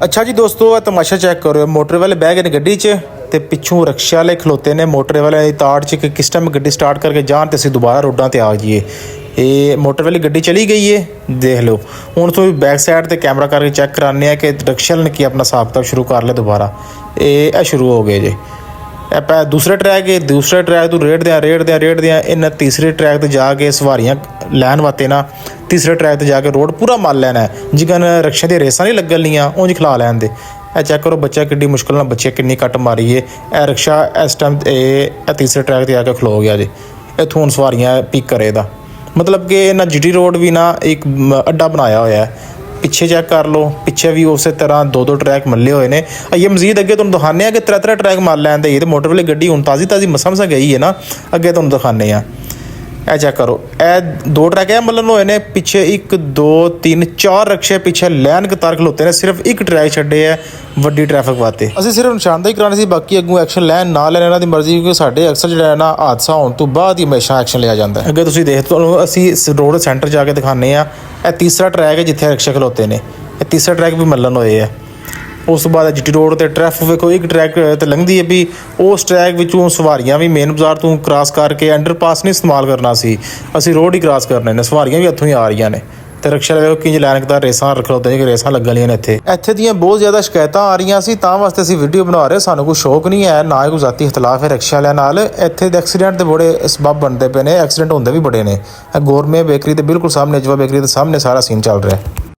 अच्छा जी दोस्तों आ तमाशा चेक करो। मोटरे वाले बह गए ने गड्डी च ते पिछों रक्शे वाले खलोते ने मोटरे वाले दी ताड़ च कि किस टाइम गड्डी स्टार्ट करके जान ते असीं दोबारा रोडां ते आ जाइए। ये मोटर वाली गड्डी चली गई है, देख लो। हुण तुसीं बैक साइड ते कैमरा करके चेक कराने आ कि रक्शे वाले ने कि अपना हिसाब किताब शुरू कर लिया दोबारा। ये शुरू हो गए जे दूसरे ट्रैक है, दूसरे ट्रैक तो रेड़ दें इन्हें तीसरे ट्रैक तो जाके सवारियां लैन वास्ते ना तीसरे ट्रैक तो जाके रोड पूरा माल लैना है। जिकन रक्शे दी रेसां नहीं लगनियां उंज खिला लैन दे। चेक करो बच्चा किड्डी मुश्किल नाल बच्चे किन्नी कट मारी है। ए रिक्शा इस टाइम तीसरे ट्रैक ते आके खलो गया जी। इत्थों हुण सवारियां पिक करे दा मतलब कि इन्हें जीटी रोड भी ना एक अड्डा बनाया होया है। पिछे चेक कर लो, पिछे भी उस तरह दो ट्रैक मल्ले हुए हैं। ये मजीद अगे तुम दिखाने कि त्रै ट्रैक मल लैन दे। तो मोटर वाली गड्डी हूँ ताज़ी मसा गई है ना, अगे तुम दिखाने। ए चेक करो, ए दो ट्रैक है मल्लन हुए ने। पिछे 1 2 3 4 रक्शे पिछे लैन कतार खलोते हैं। सिर्फ एक ट्रैक छड्डे है वड्डी ट्रैफिक वास्ते। असीं सिर्फ निशानदेही करानी सी, बाकी अगों एक्शन लैन ना लैन इन्हां दी मर्जी, क्योंकि साडे अक्सर जिहड़ा है ना हादसा होने तो बाद ही हमेशा एक्शन लिया जाता है। अगे तुसीं देख तुहानूं असीं रोड सेंटर जाके दिखाने आ। ए तीसरा ट्रैक है जिथे रिक्शे खलोते ने। ये तीसरा ट्रैक भी मल्लन होए है। उस तो बाद जीटी रोड ते ट्रैफिक वेखो एक ट्रैक ते लंघदी है भी। उस ट्रैक विचों सवारियां भी मेन बाजार तो क्रॉस करके अंडरपास नहीं इस्तेमाल करना सी, असीं रोड ही क्रॉस करने ने। सवारियां भी इत्थों ही आ रही ने ते रिक्शा वेखो किंज लैन कतार रेसां खलोते ने, रेसां लगनियां ने। इत्थे दियां बहुत ज़्यादा शिकायतां आ रही सी, तां वास्ते असीं वीडियो बना रहे। सानूं कोई शौक नहीं है, ना ही कोई जाती इख्तलाफ है रिक्शा वालियां नाल। इत्थे दे एक्सीडेंट दे बड़े सबब बनते पे ने, एक्सीडेंट होंदे भी बड़े ने। गौरमेंट बेकरी दे बिल्कुल सामने, अजवा बेकरी दे सामने सारा सीन चल रहा है।